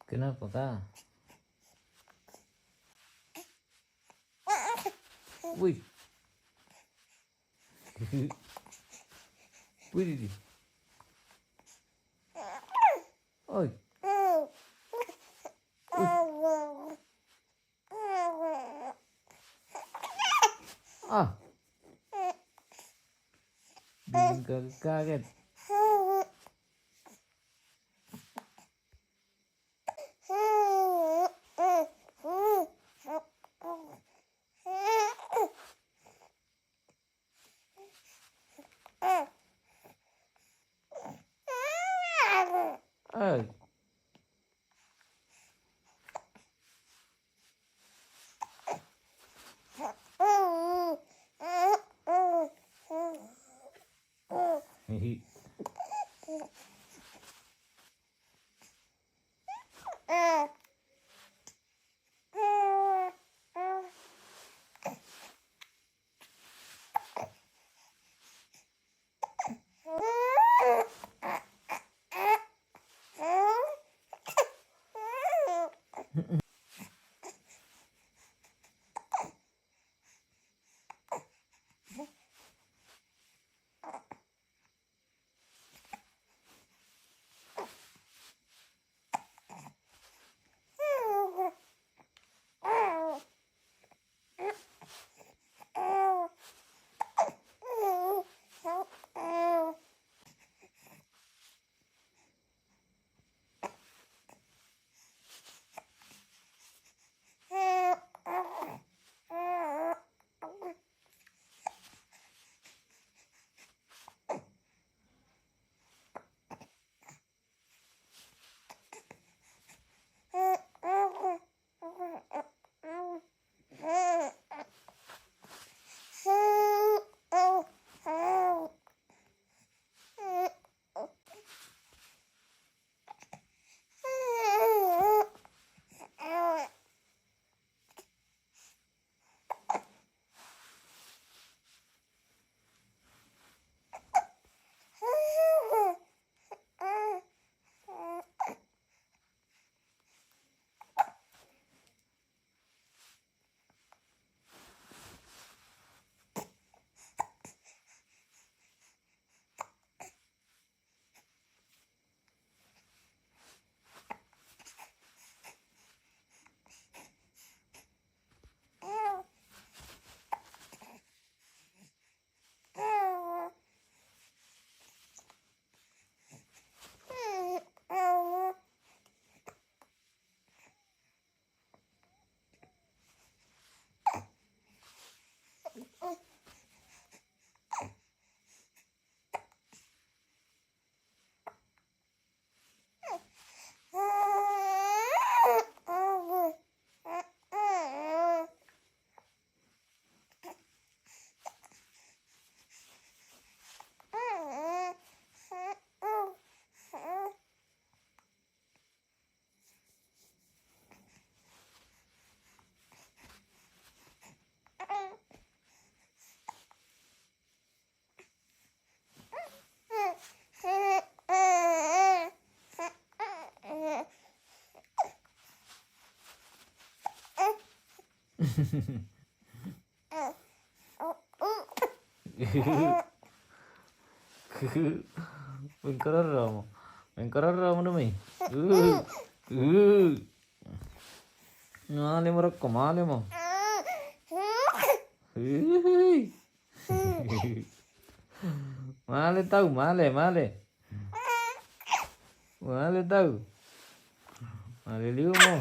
Kenapa kak? Wih. Wih di. Oi. Ah. Bikin kaget. Oi. Hihi. Mengkerara, mengkerara mana mai? Male merekam, male mau. Male tahu, male, male, male tahu, male liu mau,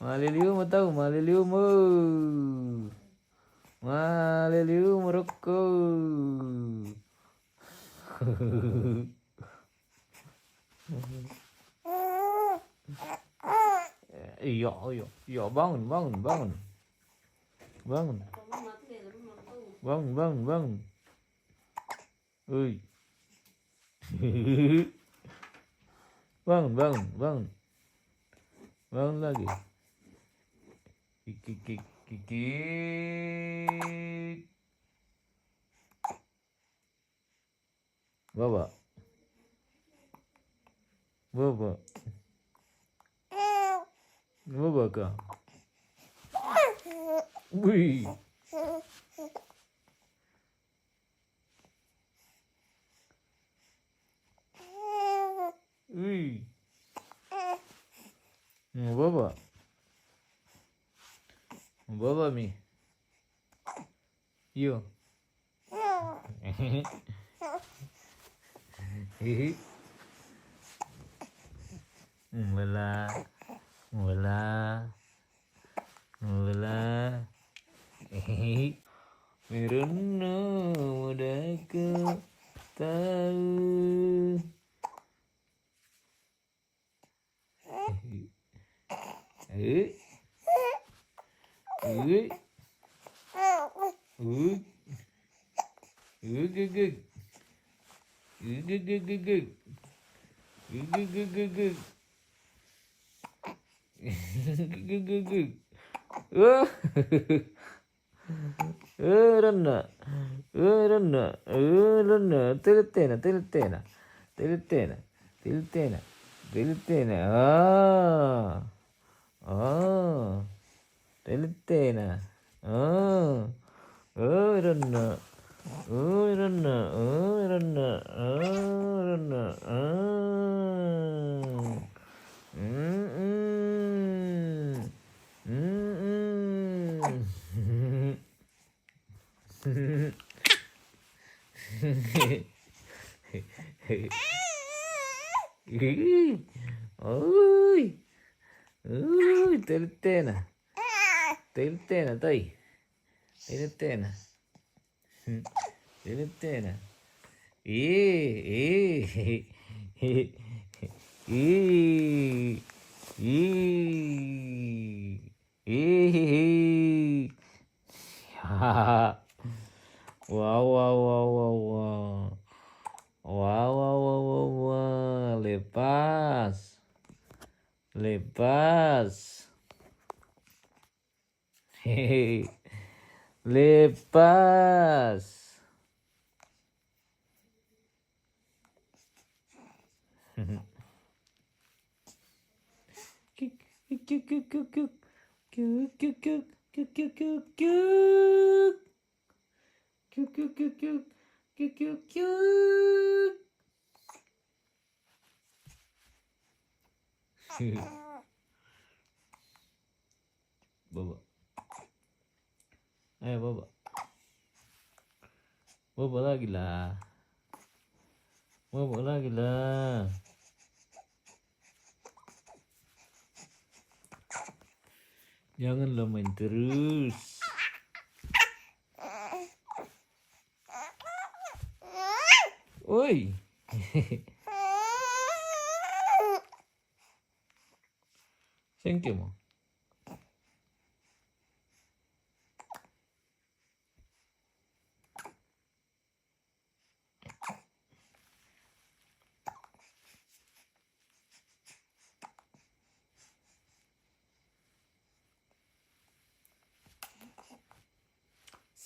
male liu mau tahu, male liu mau, male liu merekam. Iya, iya, iya, bangun, bangun, bangun, bangun, bangun, bangun, bangun. Ui. Bangun, bangun, bangun, bangun lagi. Kiki, kiki, kiki. Bawa, bawa. Apa kah? Wih. Wih. Apa? Apa mi? Yo. Wala. Wala. Wala. Meron na muda ko tahu. Eh. Eh. Gug. Gug. Gug. Oh. Rana. Tiltena. Tiltena. Rana. Oi, tiltena, tai, tiltena, tiltena. Wow. Lepas. Hehehe. Lepas. Baba. Ayo baba. Baba lagi lah. Baba lagi lah. Janganlah main terus. Oi. Thank you, Mom.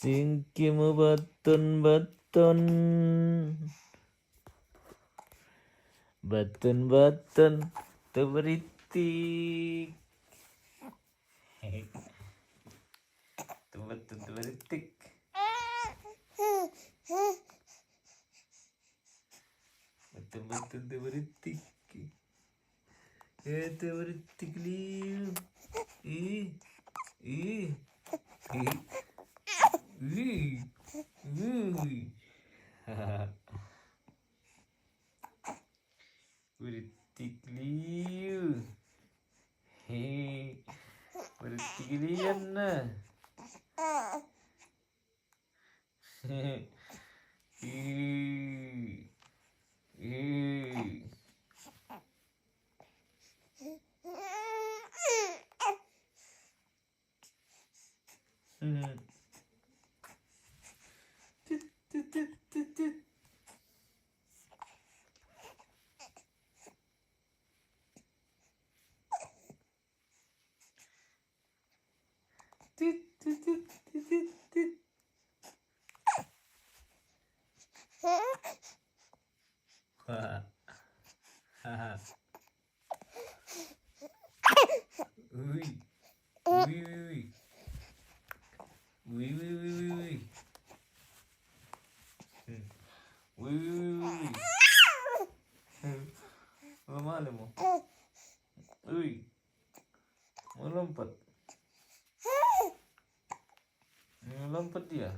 Singkimu batun. Batun teberitik. Batun teberitik. Batun teberitik. Teberitik liu. Beritik liu. Beritik lian nah. Wih. Wih, wih, wih. Wih, wih, wih, wih, wih. Wih, wih, wih, wih. Kemana mau? Wih. Mau lompat. Mau lompat dia.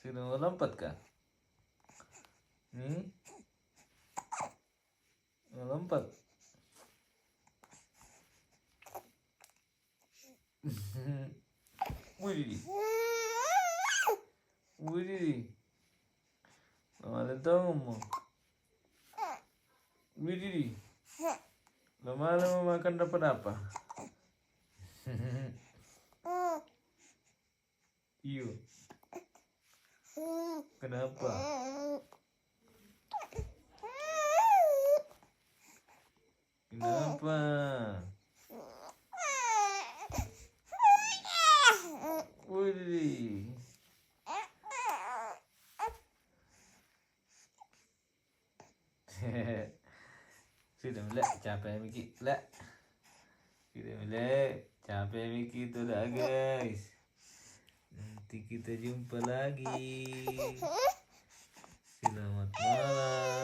Sudah mau lompat kah? Nih. Mau lompat. Wih. Wih. Lama-lama mau. Wih. Lama-lama makan dapat apa? Iyo. Kenapa? Kenapa? Wih. Sudah mulai capek Miki lah. Sudah mulai capek Miki itu dah guys. Nanti kita jumpa lagi. Selamat malam.